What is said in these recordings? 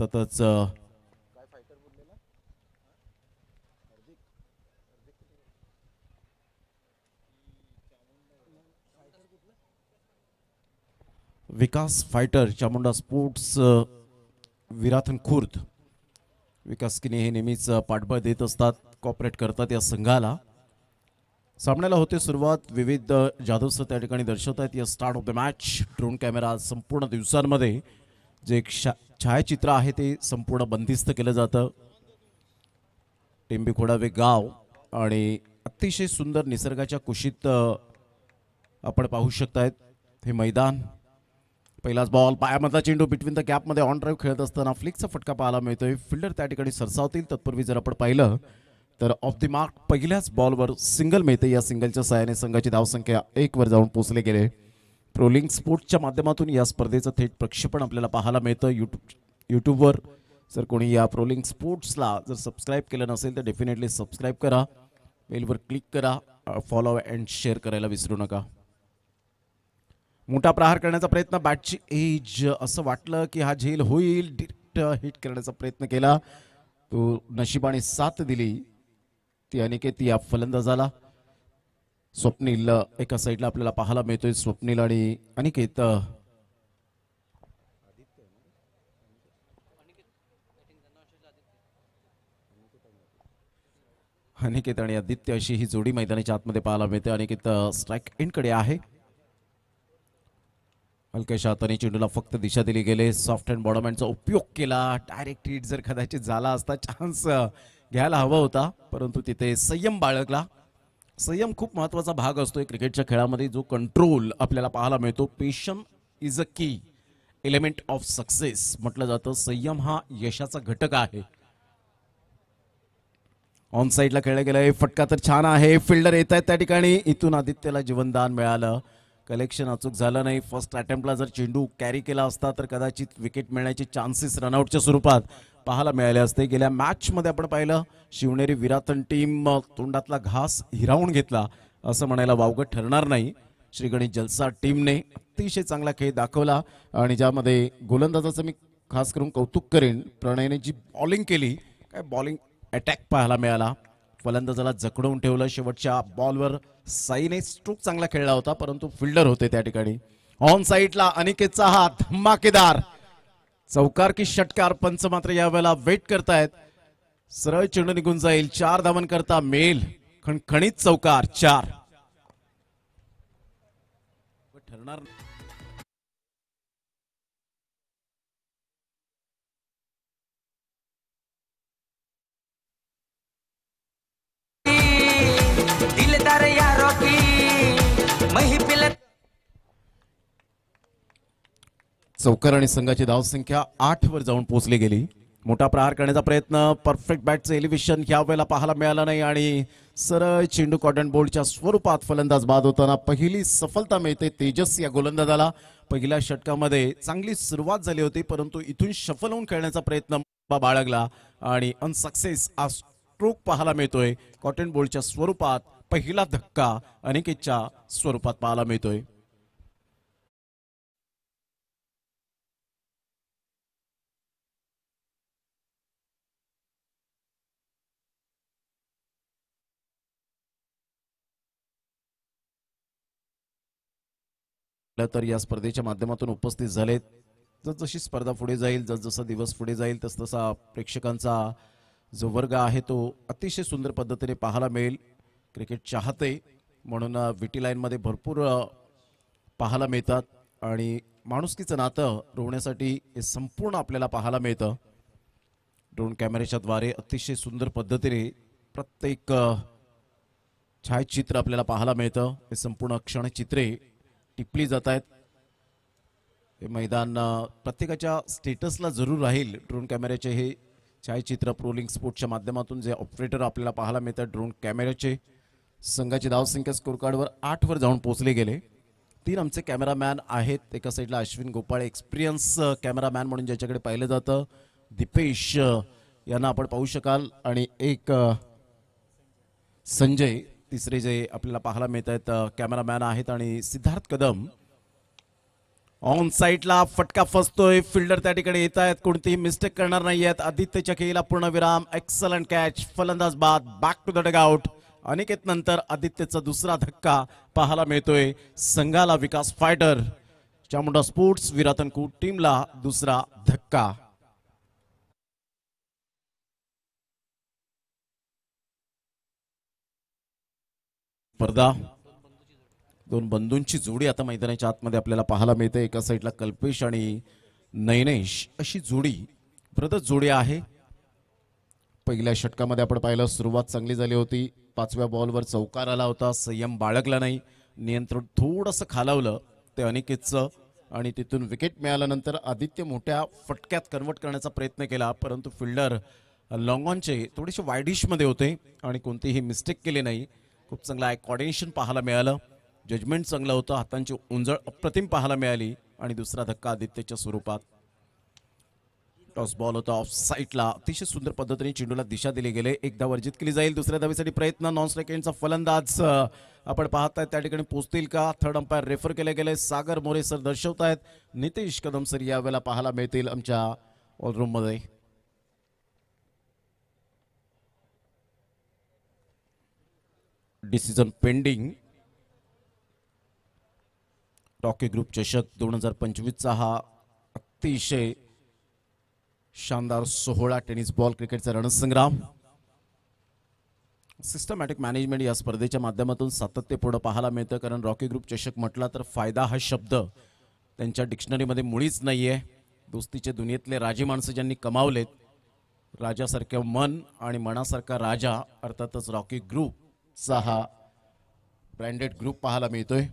अर्थातच विकास fighter Chamunda sports Virathan Khurd विकास किने हे नेहमीच पाठबळ देत असतात, कॉपरेट करतात या संघाला. सामन्याला होते सुरुवात. विविध जादूसर त्या ठिकाणी दर्शवत आहेत या start of the match. Drone camera संपूर्ण दिवसांमध्ये जे एक छायाचित्र आहे ते संपूर्ण बंदिस्त केलं जातं. टेंबी खोडावे गाव आणि अतिशय सुंदर निसर्गाच्या कुशीत आपण पाहू शकतायत हे मैदान. पहिलाच बॉल, पायामधला चेंडू बिटवीन द गॅपमध्ये ऑन ड्राईव्ह खेळत असताना फ्लिकचा फटका पाहायला मिळतोय. फिल्डर त्या ठिकाणी सरसावतील. तत्पूर्वी जर आपण पाहिलं तर ऑफ द मार्क पहिल्याच बॉलवर सिंगल मिळते. या सिंगलच्या सहाय्याने संघाची धावसंख्या 1 वर जाऊन पोहोचले गेले. प्रोलिंग स्पोर्ट्सच्या माध्यमातून या स्पर्धेचं थेट प्रक्षेपण आपल्याला पाहायला मिळतं यूट्यूबवर. जर कोणी या प्रोलिंग स्पोर्ट्सला जर सबस्क्राईब केलं नसेल तर डेफिनेटली सबस्क्राईब करा, बेलवर क्लिक करा, फॉलो अँड शेअर करायला विसरू नका. मोठा प्रहार करण्याचा प्रयत्न, बॅटची एज, असं वाटलं की हा झेल होईल. डिरेक्ट हिट करण्याचा प्रयत्न केला, तो नशिबाने साथ दिली ती अनिकेत या फलंदाजाला. स्वप्नील एका साईडला आपल्याला पाहायला मिळतोय. स्वप्नील आणि अनिकेत आणि आदित्य अशी ही जोडी मैदानाच्या आतमध्ये पाहायला मिळते. अनिकेत स्ट्राईक एंडकडे आहे. हलक्याशा हाताने चेंडूला फक्त दिशा दिली गेले. सॉफ्ट हँड बॉडमॅनचा उपयोग केला. डायरेक्ट हिट जर कदाचित झाला असता, चान्स घ्यायला हवा होता, परंतु तिथे संयम बाळगला. संयम खूप महत्त्वाचा भाग असतो क्रिकेटच्या खेळामध्ये. जो कंट्रोल आपल्याला पाहायला मिळतो. पेशन्स इज अ की एलिमेंट ऑफ सक्सेस म्हटलं जातं. संयम हा यशाचा घटक आहे. ऑन साईडला खेळला गेलाय. फटका तर छान आहे. फिल्डर येत आहेत त्या ठिकाणी. इथून आदित्यला जीवनदान मिळालं. कलेक्शन अचूक झालं नाही. फर्स्ट अटेम्प्टला जर चेंडू कॅरी केला असता तर कदाचित विकेट मिळण्याचे चान्सेस रनआउटच्या स्वरूपात पाहायला मिळाले असते. गेल्या मॅचमध्ये आपण पाहिलं शिवनेरी विराथन टीम तोंडातला घास हिरावून घेतला असं म्हणायला वावगं ठरणार नाही. श्री गणेश जलसा टीमने अतिशय चांगला खेळ दाखवला आणि ज्यामध्ये गोलंदाजाचं मी खास करून कौतुक करेन. प्रणयने जी बॉलिंग केली, काय बॉलिंग अटॅक पाहायला मिळाला. फलंदाजाला जखडवून ठेवलं. शेवटच्या बॉलवर साईने स्ट्रोक चांगला खेळला होता, परंतु फिल्डर होते त्या ठिकाणी. ऑन साईडला अनिकेतचा हात धमाकेदार चौकार की षटकार. पंच मात्र यावेळेला वेट करतायत. सरळ चेंडू निघून जाईल. 4 धावन करता मेल. खणखणीत चौकार. 4 ठरणार. दिलदार यारो की महिफिल. चौकार आणि संघाची धावसंख्या 8 वर जाऊन पोहोचली गेली. मोठा प्रहार करण्याचा प्रयत्न, परफेक्ट बॅटचं एलिव्हेशन ह्या वेळेला पाहायला मिळालं नाही आणि सरळ चेंडू कॉटन बोल्टच्या स्वरूपात फलंदाज बाद होताना पहिली सफलता मिळते तेजस या गोलंदाजाला. पहिल्या षटकामध्ये चांगली सुरुवात झाली होती, परंतु इथून शफल होऊन खेळण्याचा प्रयत्न बाळगला आणि अनसक्सेस. आज स्ट्रोक पाहायला मिळतोय कॉटन बोल्टच्या स्वरूपात. पहिला धक्का अनिकेतच्या स्वरूपात पाहायला मिळतोय. तर या स्पर्धेच्या माध्यमातून उपस्थित झालेत. जसजशी स्पर्धा पुढे जाईल, जसजसा दिवस पुढे जाईल, तसतसा प्रेक्षकांचा जो वर्ग आहे तो अतिशय सुंदर पद्धतीने पाहायला मिळेल. क्रिकेट चाहते म्हणून विटी लाईनमध्ये भरपूर पाहायला मिळतात आणि माणुसकीचं नातं रोवण्यासाठी हे संपूर्ण आपल्याला पाहायला मिळतं. ड्रोन कॅमेऱ्याच्या द्वारे अतिशय सुंदर पद्धतीने प्रत्येक छायाचित्र आपल्याला पाहायला मिळतं. हे संपूर्ण क्षणचित्रे टिपली जात आहेत. हे मैदान प्रत्येकाच्या स्टेटसला जरूर राहील. ड्रोन कॅमेऱ्याचे हे छायाचित्र प्रोलिंग स्पोर्ट्सच्या माध्यमातून जे ऑपरेटर आपल्याला पाहायला मिळतात ड्रोन कॅमेऱ्याचे. संघाची धावसंख्या स्कोर कार्डवर 8 वर जाऊन पोहोचले गेले. 3 आमचे कॅमेरामॅन आहेत. एका साईडला अश्विन गोपाळ, एक्सपिरियन्स कॅमेरामॅन म्हणून ज्याच्याकडे पाहिलं जातं. दीपेश यांना आपण पाहू शकाल आणि एक संजय तिसरे जे आपल्याला पाहायला मिळत आहेत कॅमेरामॅन आहेत आणि सिद्धार्थ कदम ऑन साईडला फटका फसतोय, फिल्डर त्या ठिकाणी येत आहेत, कोणतीही मिस्टेक करणार नाहीयेत. आदित्यच्या खेळीला पूर्ण विराम, एक्सलंट कॅच, फलंदाज बाद, back to the dugout. Aniket नंतर आदित्यचा दुसरा धक्का पाहायला मिळतोय संघाला. विकास फायटर चामुंडा स्पोर्ट्स विरातनकूट टीमला दुसरा धक्का. स्पर्धा दोन बंधूंची जोडी आता मैदानाच्या आतमध्ये आपल्याला पाहायला मिळते. एका साईडला कल्पेश आणि नयनेश अशी जोडी ब्रदर जोडी आहे. पहिल्या षटकामध्ये आपण पाहिलं सुरुवात चांगली झाली होती. 5व्या बॉलवर चौकार आला होता, संयम बाळगला नाही, नियंत्रण थोडंसं खालावलं ते अनिकेतचं आणि तिथून विकेट मिळाल्यानंतर आदित्य मोठ्या फटक्यात कन्वर्ट करण्याचा प्रयत्न केला, परंतु फिल्डर लॉंग ऑनचे थोडेसे वायडिशमध्ये होते आणि कोणतीही मिस्टेक केली नाही. खूप चांगला कॉर्डिनेशन पाहायला मिळालं, जजमेंट चांगलं होतं, हातांची उंजळ अप्रतिम पाहायला मिळाली आणि दुसरा धक्का आदित्यच्या स्वरूपात. टॉस बॉल होता ऑफ साईडला, अतिशय सुंदर पद्धतीने चेंडूला दिशा दिली गेले. एकदा वर्जित केली जाईल, दुसऱ्या धावेसाठी प्रयत्न. नॉन स्ट्राईक एंडचा फलंदाज आपण पाहताय त्या ठिकाणी पोहोचतील का? थर्ड अंपायर रेफर केले गेले, सागर मोरे सर दर्शवतायत. नितेश कदम सर यावेळेला पाहायला मिळतील आमच्या ऑलरूम मध्ये. Decision pending. रॉकी ग्रुप चषक 2025चा हा अतिशय शानदार 16 टेनिस बॉल क्रिकेटचा रणसंग्राम. सिस्टमॅटिक मॅनेजमेंट या स्पर्धेच्या माध्यमातून सातत्यपूर्ण पाहायला मिळतं, कारण रॉकी ग्रुप चषक म्हटला तर फायदा हा शब्द त्यांच्या डिक्शनरीमध्ये मुळीच नाहीये. दोस्तीच्या दुनियेतले राजे माणसं ज्यांनी कमावलेत, राजासारखं मन आणि मनासारखा राजा अर्थातच रॉकी ग्रुपचा हा ब्रँडेड ग्रुप पाहायला मिळतोय.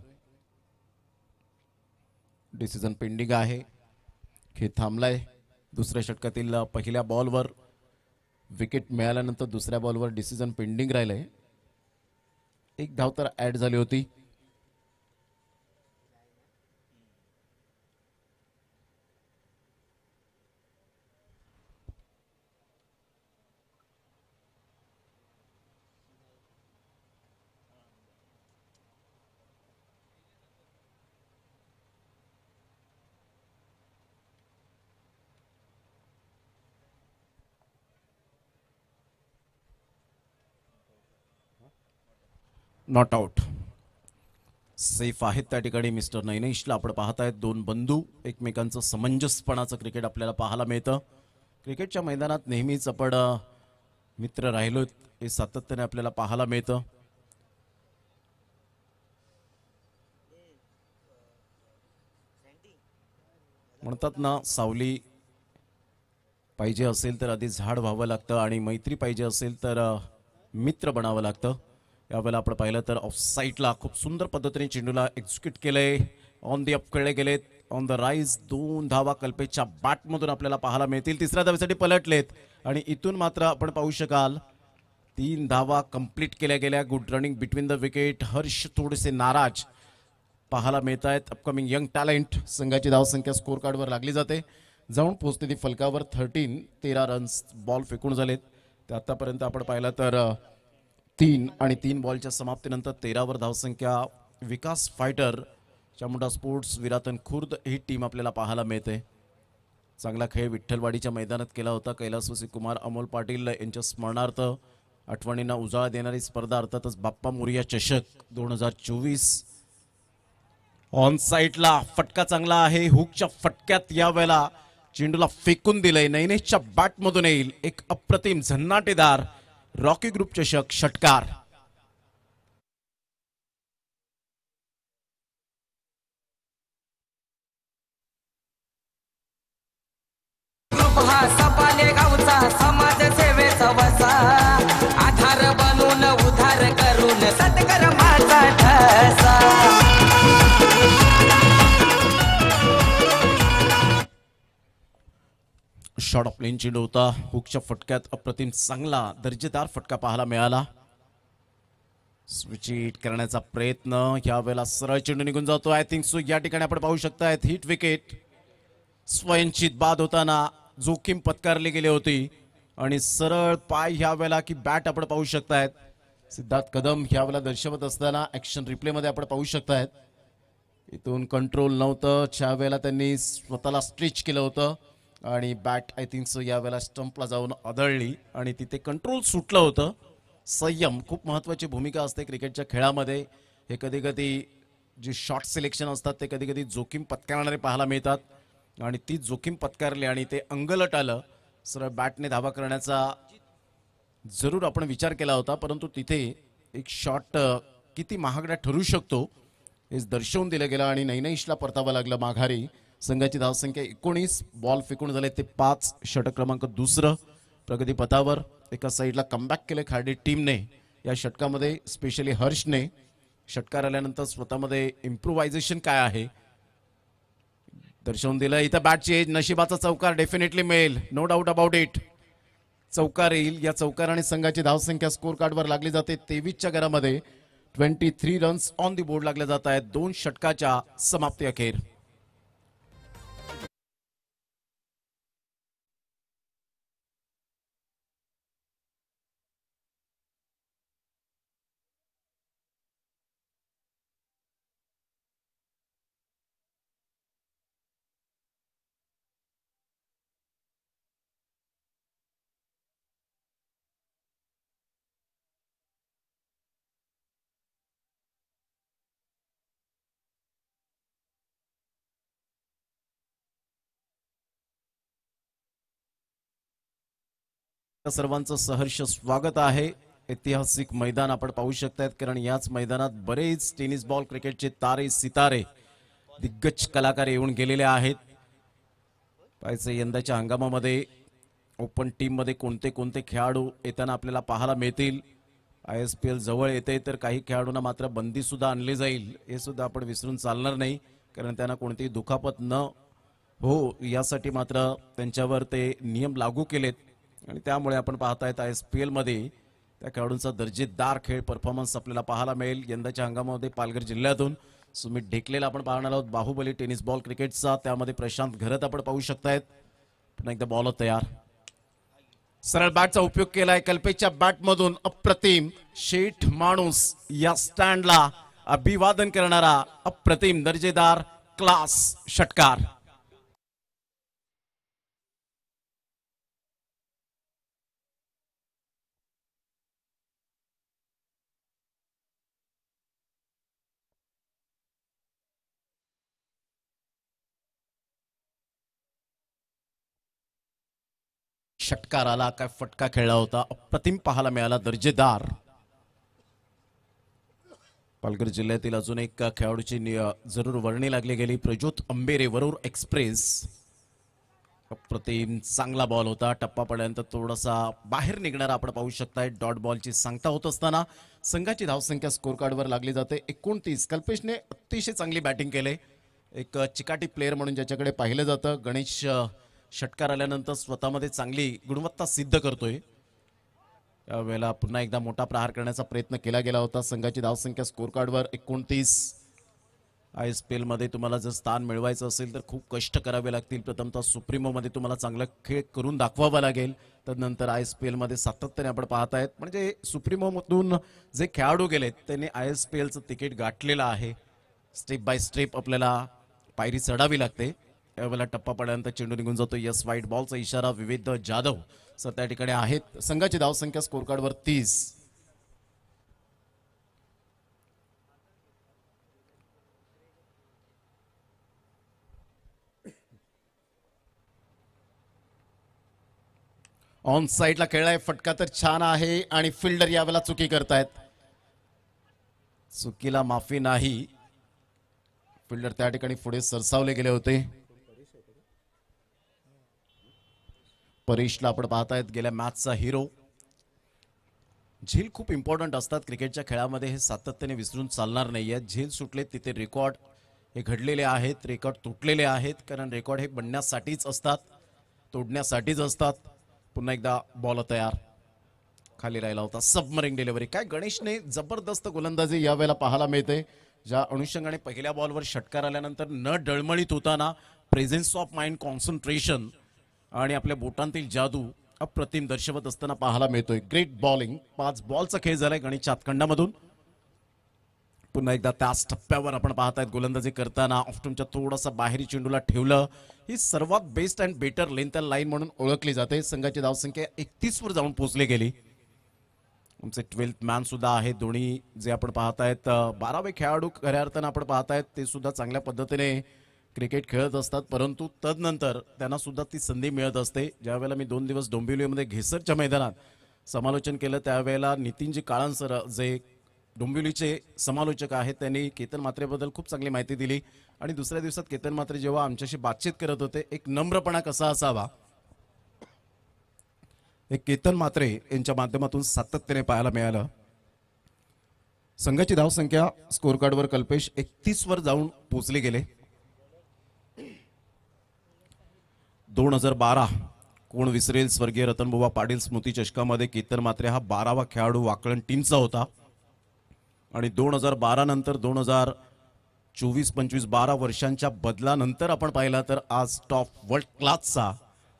डिसिजन पेंडिंग आहे, खेळ थांबलाय. दुसऱ्या षटकातील पहिल्या बॉलवर विकेट मिळाल्यानंतर दुसऱ्या बॉलवर डिसिजन पेंडिंग राहिलंय. एक धाव तर ऍड झाली होती. Not out. सेफ आहेत त्या ठिकाणी मिस्टर नयनेशला आपण पाहतायत. दोन बंधू एकमेकांचं समंजसपणाचं क्रिकेट आपल्याला पाहायला मिळतं. क्रिकेटच्या मैदानात नेहमीच आपण मित्र राहिलो हे सातत्याने आपल्याला पाहायला मिळतं. म्हणतात ना, सावली पाहिजे असेल तर आधी झाड व्हावं लागतं आणि मैत्री पाहिजे असेल तर मित्र बनावं लागतं. यावेळेला आपण पाहिलं तर ऑफ साईडला खूप सुंदर पद्धतीने चेंडूला एक्झिक्यूट केलंय. ऑन दी अप खेळले गेलेत, ऑन द राईज. 2 धावा कल्पेशच्या बॅटमधून आपल्याला पाहायला मिळतील. तिसऱ्या धावेसाठी पलटलेत आणि इथून मात्र आपण पाहू शकाल 3 धावा कंप्लीट केल्या गेल्या. Good running between the wicket. Harsh थोडेसे नाराज पाहायला मिळत आहेत. Upcoming young talent. संघाची धावसंख्या स्कोर कार्डवर लागली जाते, जाऊन पोहोचते ती फलकावर. 13 रन्स बॉल फेकून झालेत. ते आतापर्यंत आपण पाहिलं तर 3 आणि 3 बॉलच्या समाप्तीनंतर 13वर धावसंख्या. विकास फायटर चामुंडा स्पोर्ट्स विरातन खुर्द ही टीम आपल्याला पाहायला मिळते. चांगला खेळ विठ्ठलवाडीच्या मैदानात केला होता. कैलासवासी कुमार अमोल पाटील यांच्या स्मरणार्थ आठवणींना उजाळा देणारी स्पर्धा अर्थातच बाप्पा मोरिया चषक 2024. ऑन साईडला फटका चांगला आहे. हुकच्या फटक्यात यावेळेला चेंडूला फेकून दिलंय. नयनेशच्या बॅटमधून येईल एक अप्रतिम झन्नाटेदार रॉकी ग्रुप चषक षटकार. ग्रुप हा सपाले गावचा समाज सेवेचा वसा, आधार बनून उधार करून सत्कर माझा ठसा. शॉट ऑफ प्लेन चेंडू होता. हुकच्या फटक्यात अप्रतिम चांगला दर्जेदार फटका पाहायला मिळाला. स्विच हिट करण्याचा प्रयत्न, यावेळेला सरळ चेंडू निघून जातो. आय थिंक सो या ठिकाणी आपण पाहू शकता हिट विकेट. स्वयंचित बाद होताना जोखीम पत्कारली गेली होती आणि सरळ पाय ह्यावेळेला की बॅट आपण पाहू शकतायत. सिद्धार्थ कदम ह्यावेळेला दर्शवत असताना ऍक्शन रिप्ले मध्ये आपण पाहू शकतायत. इथून कंट्रोल नव्हतं, ज्या वेळेला त्यांनी स्वतःला स्ट्रेच केलं होतं आणि बॅट आय थिंक सो यावेळेला स्टंपला जाऊन आदळली आणि तिथे कंट्रोल सुटलं होतं. संयम खूप महत्त्वाची भूमिका असते क्रिकेटच्या खेळामध्ये. हे कधी कधी जे शॉट सिलेक्शन असतात ते कधी कधी जोखीम पत्करणारे पाहायला मिळतात आणि ती जोखीम पत्कारली आणि ते अंगलट आलं. सरळ बॅटने धावा करण्याचा जरूर आपण विचार केला होता, परंतु तिथे एक शॉट किती महागडा ठरू शकतो हे दर्शवून दिलं गेलं आणि नैनैशला परतावं लागलं माघारी. संघाची धावसंख्या 19, बॉल फेकून झाले ते 5, षटक क्रमांक 2 प्रगतीपथावर. एका साईडला कमबॅक केले खाडी टीमने. या षटकामध्ये स्पेशली हर्षने षटकार आल्यानंतर स्वतःमध्ये इम्प्रोव्हायझेशन काय आहे दर्शवून दिलं. इथं बॅटची एज, नशिबाचा चौकार डेफिनेटली मिळेल, नो डाऊट अबाउट इट. चौकार येईल. या चौकाराने संघाची धावसंख्या स्कोर कार्डवर लागली जाते 23च्या घरामध्ये. 23 रन्स ऑन दी बोर्ड लागले जात आहेत 2 षटकाच्या समाप्ती अखेर. सर्वांचं सहर्ष स्वागत आहे. ऐतिहासिक मैदान आपण पाहू शकतायत, कारण याच मैदानात बरेच टेनिस बॉल क्रिकेटचे तारे सितारे दिग्गज कलाकार येऊन गेलेले आहेत. पाहायचं यंदाच्या हंगामामध्ये ओपन टीम मध्ये कोणते कोणते खेळाडू येताना आपल्याला पाहायला मिळतील. ISPL जवळ येते तर काही खेळाडूंना मात्र बंदी सुद्धा आणली जाईल, हे सुद्धा आपण विसरून चालणार नाही, कारण त्यांना कोणतीही दुखापत न हो यासाठी मात्र त्यांच्यावर ते नियम लागू केलेत. आणि त्यामुळे आपण पाहतायत ISPL मध्ये त्या खेळाडूंचा दर्जेदार खेळ परफॉर्मन्स आपल्याला पाहायला मिळेल. यंदाच्या हंगामामध्ये पालघर जिल्ह्यातून सुमित ढेकलेला आपण पाहणार आहोत, बाहुबली टेनिस बॉल क्रिकेटचा. त्यामध्ये प्रशांत घरत आपण पाहू शकतायत. पुन्हा एकदा बॉल तयार, सरळ बॅटचा उपयोग केलाय. कल्पेच्या बॅटमधून अप्रतिम शेठ माणूस या स्टँडला अभिवादन करणारा अप्रतिम दर्जेदार क्लास षटकार. षटकार आला, काय फटका खेळला होता, अप्रतिम पाहायला मिळाला, दर्जेदार. पालघर जिल्ह्यातील अजून एक खेळाडूची जरूर वर्णी लागली गेली, प्रज्योत अंबेरे, वरूर एक्सप्रेस. अप्रतिम चांगला बॉल होता, टप्पा पडल्यानंतर थोडासा बाहेर निघणारा आपण पाहू शकताय. डॉट बॉलची सांगता होत असताना संघाची धावसंख्या स्कोर कार्डवर लागली जाते 29. कल्पेशने अतिशय चांगली बॅटिंग केले, एक चिकाटी प्लेअर म्हणून ज्याच्याकडे पाहिलं जातं. गणेश षटकार आल्यानंतर स्वतःमध्ये चांगली गुणवत्ता सिद्ध करतोय. त्यावेळेला पुन्हा एकदा मोठा प्रहार करण्याचा प्रयत्न केला गेला होता. संघाची धावसंख्या स्कोर कार्डवर 29. ISPL मध्ये तुम्हाला जर स्थान मिळवायचं असेल तर खूप कष्ट करावे लागतील. प्रथमतः सुप्रीमो मध्ये तुम्हाला चांगला खेळ करून दाखवावा लागेल, तदनंतर ISPL मध्ये सातत्याने आपण पाहतायत. म्हणजे सुप्रीमो मधून जे खेळाडू गेलेत त्यांनी ISPLचं तिकीट गाठलेलं आहे. स्टेप बाय स्टेप आपल्याला पायरी चढावी लागते. यावेळेला टप्पा पडल्यानंतर चेंडू निघून जातो. यस, व्हाईट बॉलचा इशारा. विवेक जाधव सर त्या ठिकाणी आहेत. संघाची धावसंख्या स्कोर कार्डवर 30. ऑन साइडला खेळलाय, फटका तर छान आहे आणि फिल्डर यावेळेला चुकी करतायत. चुकीला माफी नाही. फिल्डर त्या ठिकाणी पुढे सरसावले गेले होते. परेशला आपण पाहतायत, गेल्या मॅचचा हिरो. झेल खूप इम्पॉर्टंट असतात क्रिकेटच्या खेळामध्ये, हे सातत्याने विसरून चालणार नाहीये. झेल सुटले तिथे रेकॉर्ड हे घडलेले आहेत, रेकॉर्ड तुटलेले आहेत, कारण रेकॉर्ड हे बनण्यासाठीच असतात, तोडण्यासाठीच असतात. पुन्हा एकदा बॉल तयार, खाली राहिला होता, सबमरिंग डिलिव्हरी. काय गणेशने जबरदस्त गोलंदाजी यावेळेला पाहायला मिळते, ज्या अनुषंगाने पहिल्या बॉलवर षटकार आल्यानंतर न डळमळीत होताना प्रेझेन्स ऑफ माइंड, कॉन्सन्ट्रेशन आणि आपल्या बोटांतील जादू अप्रतिम दर्शवत असताना पाहायला मिळतोय. Great bowling. 5 बॉलचा खेळ झालाय गणेशच्या हातखंडामधून. पुन्हा एकदा त्याच टप्प्यावर आपण पाहतायत गोलंदाजी करताना ऑफ्टमच्या थोडासा बाहेरी चेंडूला ठेवलं. ही सर्वात best and better length line म्हणून ओळखली जाते. संघाची धावसंख्या 31 वर जाऊन पोहोचली गेली. आमचे 12th मॅन सुद्धा आहे. दोन्ही जे आपण पाहतायत 12वे खेळाडू खऱ्या अर्थानं आपण पाहतायत ते सुद्धा चांगल्या पद्धतीने क्रिकेट खेळत असतात, परंतु तदनंतर त्यांना सुद्धा ती संधी मिळत असते. ज्यावेळेला मी 2 दिवस डोंबिवलीमध्ये घेसरच्या मैदानात समालोचन केलं त्यावेळेला नितीनजी काळांसर जे डोंबिवलीचे समालोचक आहेत त्यांनी केतन म्हात्रेबद्दल खूप चांगली माहिती दिली. आणि दुसऱ्या दिवसात केतन म्हात्रे जेव्हा आमच्याशी बातचीत करत होते एक नम्रपणा कसा असावा एक केतन म्हात्रे यांच्या माध्यमातून सातत्याने पाहायला मिळालं. संघाची धावसंख्या स्कोर कार्डवर कल्पेश 31 वर जाऊन पोहोचले गेले. 2012 कोण विसरेल स्वर्गीय रतनबुवा पाटील स्मृती चषकामध्ये केतन म्हात्रे हा 12वा खेळाडू वाकळण टीमचा होता. आणि 2012 नंतर 2024-25 12 वर्षांच्या बदलानंतर आपण पाहिला तर आज टॉप वर्ल्ड क्लासचा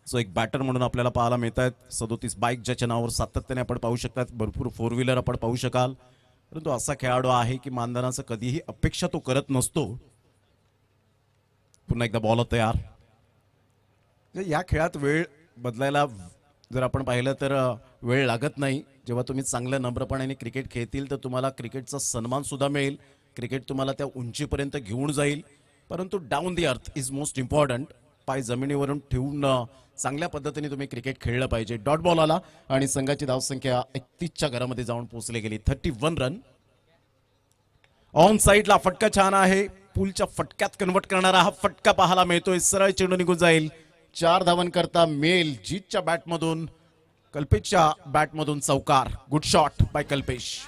जो एक बॅटर म्हणून आपल्याला पाहायला मिळत आहेत. 37 बाईक ज्याच्या नावावर सातत्याने आपण पाहू शकतात. भरपूर 4 व्हीलर आपण पाहू शकाल. परंतु असा खेळाडू आहे की मानधनाचं कधीही अपेक्षा तो करत नसतो. पुन्हा एकदा बॉल तयार. या खेळात वेळ बदलायला जर आपण पाहिलं तर वेळ लागत नाही. जेव्हा तुम्ही चांगल्या नम्रपणाने क्रिकेट खेळतील तर तुम्हाला क्रिकेटचा सन्मान सुद्धा मिळेल. क्रिकेट तुम्हाला त्या उंचीपर्यंत घेऊन जाईल. परंतु down the earth is most important. पाय जमिनीवरून ठेवून चांगल्या पद्धतीने तुम्ही क्रिकेट खेळलं पाहिजे. डॉट बॉल आला आणि संघाची धावसंख्या 31च्या घरामध्ये जाऊन पोहोचली गेली. 31 रन. ऑन साईडला फटका छान आहे. पुलच्या फटक्यात कन्वर्ट करणारा हा फटका पाहायला मिळतोय. सरळ चेंडू निघून जाईल. 4 धावन करता मेल जीतच्या बॅटमधून कल्पेशच्या बॅटमधून चौकार. Good shot bye Kalpesh.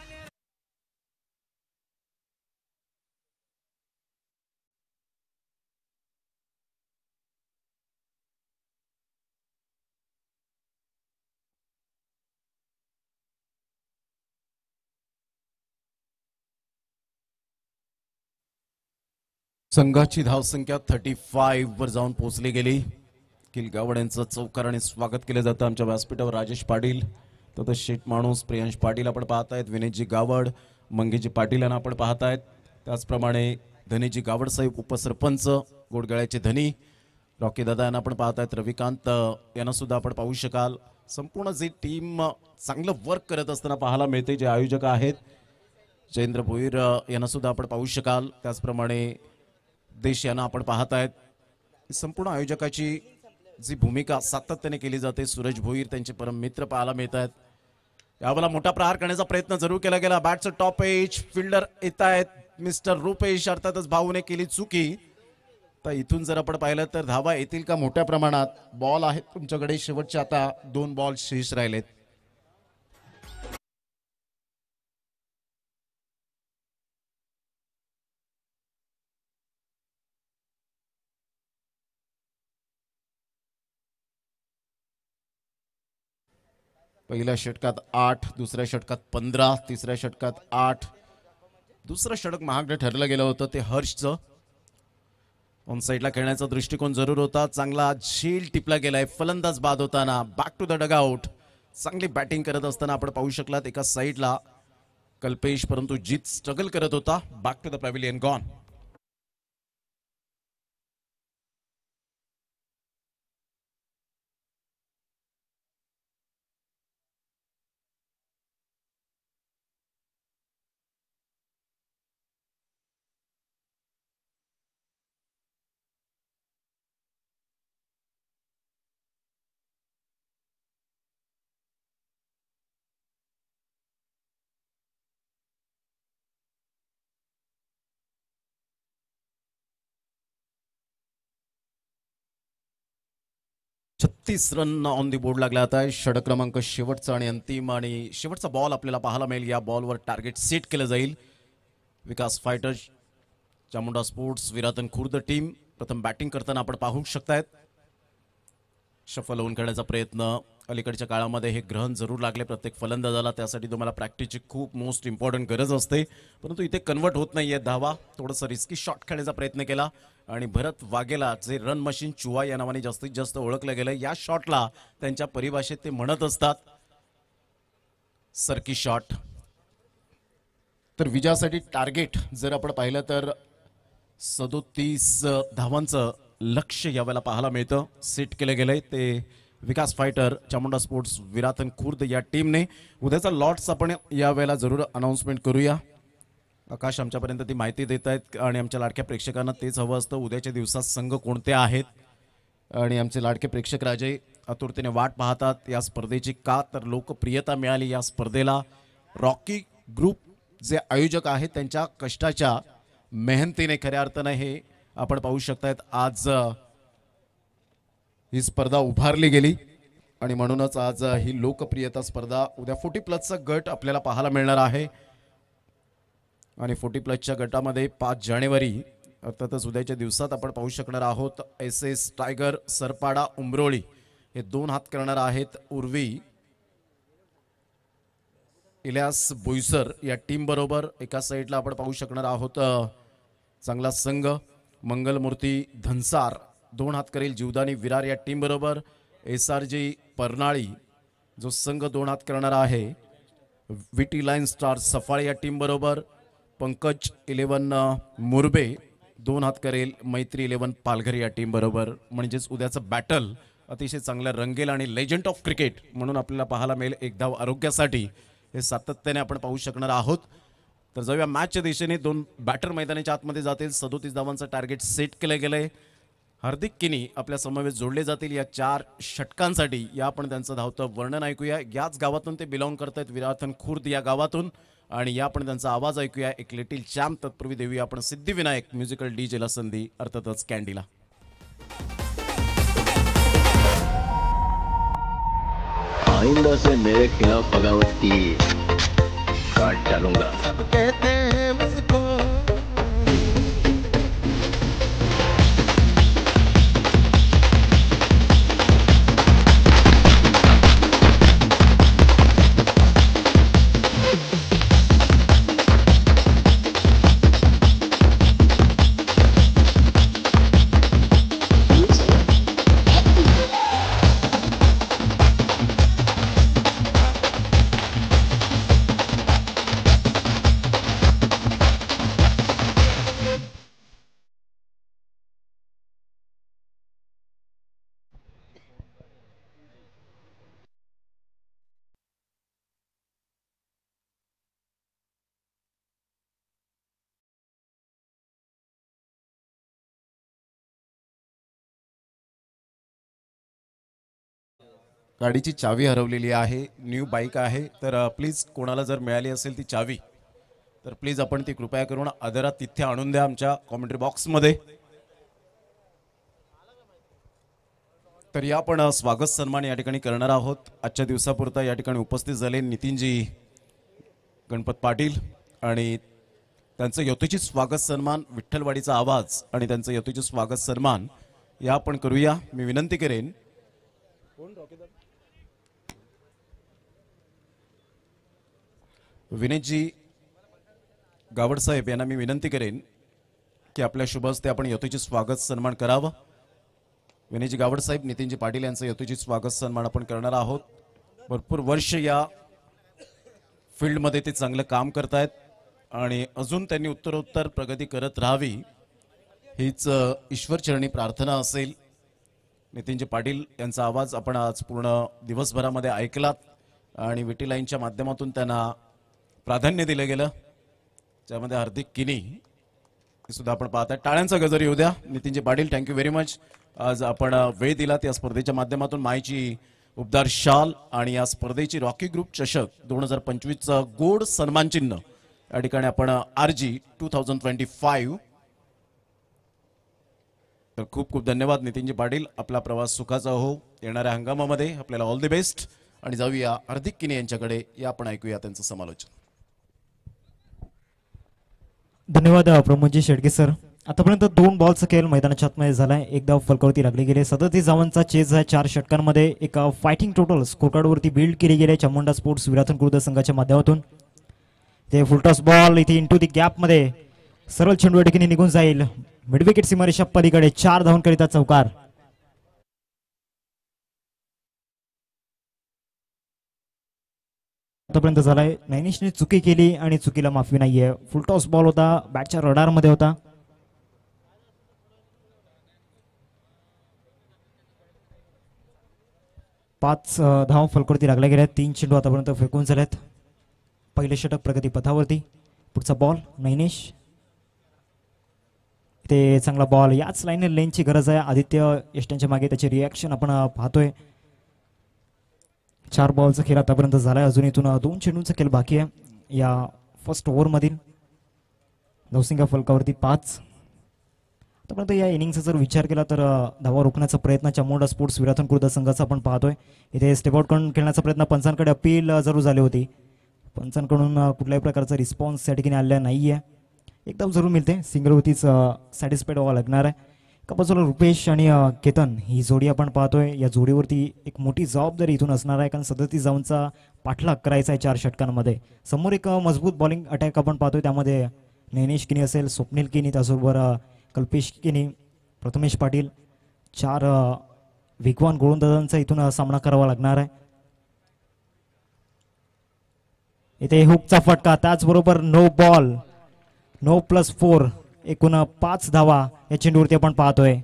संघाची धावसंख्या 35 वर जाऊन पोहोचली गेली. किलगावड यांचं चौकाराने स्वागत केलं जातं. आमच्या व्यासपीठावर राजेश पाटील तसंच शेठ माणूस प्रियांश पाटील आपण पाहतायत. विनेशजी गावड मंगेजी पाटील यांना आपण पाहतायत. त्याचप्रमाणे धनीजी गावड साहेब उपसरपंच गोडगळ्याचे धनी रॉकी दादा यांना आपण पाहतायत. रविकांत यांना सुद्धा आपण पाहू शकाल. संपूर्ण जी टीम चांगलं वर्क करत असताना पाहायला मिळते. जे आयोजक आहेत जयेंद्र भोईर यांना सुद्धा आपण पाहू शकाल. त्याचप्रमाणे देश यांना आपण पाहतायत. संपूर्ण आयोजकाची जी भूमिका सातत्याने केली जाते. सूरज भोईर त्यांचे परम मित्र पाहायला मिळत आहेत. यावेळेला मोठा प्रहार करण्याचा प्रयत्न जरूर केला गेला. बॅटचं टॉप एज फिल्डर येत आहेत मिस्टर रुपेश. अर्थातच भाऊने केली चुकी. तर इथून जर आपण पाहिलं तर धावा येतील का मोठ्या प्रमाणात. बॉल आहेत तुमच्याकडे. शेवटचे आता 2 बॉल शेष राहिलेत. पहिल्या षटकात 8, दुसऱ्या षटकात 15, तिसऱ्या षटकात 8. दुसरं षटक महागडं ठरलं गेलं होतं ते हर्षचं. ऑन साईडला खेळण्याचा दृष्टिकोन जरूर होता. चांगला झेल टिपला गेलाय फलंदाज बाद होताना. Back to the dugout. चांगली बॅटिंग करत असताना आपण पाहू शकलात एका साईडला कल्पेश, परंतु जीत स्ट्रगल करत होता. Back to the pavilion gone. छत्तीस रन ऑन दी बोर्ड लागला आता. षटक क्रमांक शेवटचा आणि अंतिम आणि शेवटचा बॉल आपल्याला पाहायला मिळेल. या बॉलवर टार्गेट सेट केलं जाईल. Vikas fighters Chamunda sports Viratan Khurd team प्रथम बॅटिंग करताना आपण पाहू शकतायत. शफल होऊन खेळण्याचा प्रयत्न. अलीकडच्या काळामध्ये हे ग्रहण जरूर लागले प्रत्येक फलंदाजाला. त्यासाठी तुम्हाला प्रॅक्टिसची खूप मोस्ट इम्पॉर्टंट गरज असते. परंतु इथे कन्वर्ट होत नाहीये धावा. थोडंसं रिस्की शॉट खेळण्याचा प्रयत्न केला आणि भरत वाघेला जे रन मशीन चुवा या नावाने जास्तीत जास्त ओळखलं गेलं. या शॉटला त्यांच्या परिभाषेत ते म्हणत असतात सर्की शॉट. तर विजयासाठी टार्गेट जर आपण पाहिलं तर 37 धावांचं लक्ष्य यावेळेला पाहायला मिळतं. सेट केलं गेलंय ते विकास फायटर चामुंडा स्पोर्ट्स विराथन खुर्द या टीमने. उद्याचा लॉट्स आपण यावेळेला जरूर अनाउन्समेंट करूया. आकाश आमच्यापर्यंत ती माहिती देत आहेत आणि आमच्या लाडक्या प्रेक्षकांना तेच हवं असतं. उद्याच्या दिवसात संघ कोणते आहेत आणि आमचे लाडके प्रेक्षक राजे आतुरतेने वाट पाहतात या स्पर्धेची. का तर लोकप्रियता मिळाली या स्पर्धेला. रॉकी ग्रुप जे आयोजक आहेत त्यांच्या कष्टाच्या मेहनतीने खऱ्या अर्थाने हे आपण पाहू शकतायत आज ही स्पर्धा उभारली गेली आणि म्हणूनच आज ही लोकप्रियता स्पर्धा. उद्या 40+ गट आपल्याला पाहायला मिळणार आहे आणि 40+ गटामध्ये 5 जानेवारी अर्थातच उद्याच्या दिवसात आपण पाहू शकणार आहोत SS टायगर सरपाडा उमरोळी हे 2 हात करणार आहेत. उर्वी इलियास बोईसर या टीम बरोबर एका साईडला आपण पाहू शकणार आहोत चांगला संघ. मंगलमूर्ती धनसार 2 हात करेल जीवदानी विरार या टीम बरोबर. SRG परनाळी जो संघ 2 हात करणार आहे. विटी लाईन स्टार सफाळे या टीम बरोबर. पंकज 11 मुरबे 2 हात करेल मैत्री 11 पालघर या टीम बरोबर. म्हणजेच उद्याचं बॅटल अतिशय चांगलं रंगेल आणि लेजंड ऑफ क्रिकेट म्हणून आपल्याला पाहायला मिळेल. एक धाव आरोग्यासाठी हे सातत्याने आपण पाहू शकणार आहोत. तर जाऊया मॅचच्या दिशेने. 2 बॅटर मैदानाच्या आतमध्ये जातील. 37 धावांचं टार्गेट सेट केलं गेलंय. हार्दिक किनी आपल्या समवेत जोडले जातील या 4 षटकांसाठी. या आपण त्यांचं धावतं वर्णन ऐकूया. याच गावातून ते बिलॉंग करतायत विराथन खुर्द या गावातून आणि या आपण त्यांचा आवाज ऐकूया. एक लिटिल चॅम्प. तत्पूर्वी देऊया आपण सिद्धिविनायक म्युझिकल डीजेला संधी अर्थातच कॅन्डीला. आइंदा से मेरे खिलाफ बगावती काट डालूंगा. सब कहते हैं मुझको गाडीची चावी हरवलेली आहे. न्यू बाईक आहे तर प्लीज कोणाला जर मिळाली असेल ती चावी तर प्लीज आपण ती कृपया करून आदरात तिथे आणून द्या आमच्या कॉमेंट्री बॉक्समध्ये. तर या आपण स्वागत सन्मान या ठिकाणी करणार आहोत. आजच्या दिवसापुरता या ठिकाणी उपस्थित झाले नितीनजी गणपत पाटील आणि त्यांचं यथोचित स्वागत सन्मान विठ्ठलवाडीचा आवाज आणि त्यांचं यथोचित स्वागत सन्मान या आपण करूया. मी विनंती करेन विनेशजी गावड साहेब यांना मी विनंती करेन की आपल्या शुभ हस्ते आपण यथोचित स्वागत सन्मान करावं. विनेशजी गावड साहेब नितीनजी पाटील यांचं यथोचित स्वागत सन्मान आपण करणार आहोत. भरपूर वर्ष या फील्डमध्ये ते चांगलं काम करतायत आणि अजून त्यांनी उत्तरोत्तर प्रगती करत राहावी हीच ईश्वरचरणी प्रार्थना असेल. नितीनजी पाटील यांचा आवाज आपण आज पूर्ण दिवसभरामध्ये ऐकलात आणि विटी लाईनच्या माध्यमातून त्यांना प्राधान्य दिलं गेलं. त्यामध्ये हार्दिक किनी सुद्धा आपण पाहताय. टाळ्यांचा गजर येऊ द्या. Nitinji Patil thank you very much. आज आपण वेळ दिला त्या स्पर्धेच्या माध्यमातून. माईची उबदार शाल आणि या स्पर्धेची रॉकी ग्रुप चषक 2025चा गोड सन्मान चिन्ह या ठिकाणी आपण RG 2025. तर खूप खूप धन्यवाद नितीनजी पाटील. आपला प्रवास सुखाचा हो. येणाऱ्या हंगामामध्ये आपल्याला ऑल द बेस्ट. आणि जाऊया हार्दिक किनी यांच्याकडे. या आपण ऐकूया त्यांचं समालोचन. धन्यवाद प्रमोदजी शेडगे सर. आतापर्यंत 2 बॉलचा खेळ मैदानाच्या आतमध्ये झालाय. एक धाव फलकावरती लागली गेली. 37 धावांचा चेज आहे 4 षटकांमध्ये. एक फायटिंग टोटल स्कोरकार्डवरती बिल्ड केली गेली चामुंडा स्पोर्ट्स विराथन खुर्द संघाच्या माध्यमातून. ते फुलटॉस बॉल इथे इंटू दी गॅप मध्ये सरळ चेंडू या ठिकाणी निघून जाईल. मिडविकेट सीमारेषा पलीकडे 4 धावांकरिता चौकार. आतापर्यंत झालाय. नैनिशने चुकी केली आणि चुकीला माफी नाहीये. फुल टॉस बॉल होता, बॅटच्या रडार मध्ये होता. पाच धाव फलकोर्ती लागल्या गेल्या. 3 चेंडू आतापर्यंत फेकून झालेत. पहिले षटक प्रगती पथावरती. पुढचा बॉल नैनिश. ते चांगला बॉल. याच लाईन लेनची गरज आहे आदित्य यष्ट्यांच्या मागे. त्याचे रिॲक्शन आपण पाहतोय. 4 बॉलचा खेळ आतापर्यंत झालाय. अजून इथून 2 चेंडूंचा खेळ बाकी आहे या फर्स्ट ओव्हर मधील. नवसिंगा फलकावरती 5. आतापर्यंत या इनिंगचा जर विचार केला तर धावा रोखण्याचा प्रयत्न चामुंडा स्पोर्ट्स विराथन खुर्द संघाचा आपण पाहतोय. इथे स्टेपआउट करून खेळण्याचा प्रयत्न पंचांकडे अपील जरूर झाली होती. पंचांकडून कुठल्याही प्रकारचा रिस्पॉन्स या ठिकाणी आलेला नाहीये. एकदम जरूर मिळते. सिंगलवरतीच सॅटिस्फाईड व्हावं लागणार आहे. एका बाजूला रुपेश आणि केतन ही जोडी आपण पाहतोय. या जोडीवरती एक मोठी जबाबदारी इथून असणार आहे, कारण 37 धावांचा पाठलाग करायचा आहे 4 षटकांमध्ये. समोर एक मजबूत बॉलिंग अटॅक आपण पाहतोय. त्यामध्ये नैनिश किनी असेल, स्वप्नील किनी, त्याचबरोबर कल्पेश किनी, प्रथमेश पाटील, 4 वेगवान गोलंदाजांचा इथून सामना करावा लागणार आहे. इथे हुकचा फटका, त्याचबरोबर नो बॉल, नो +4, एकूण 5 धावा या चेंडूवरती आपण पाहतोय.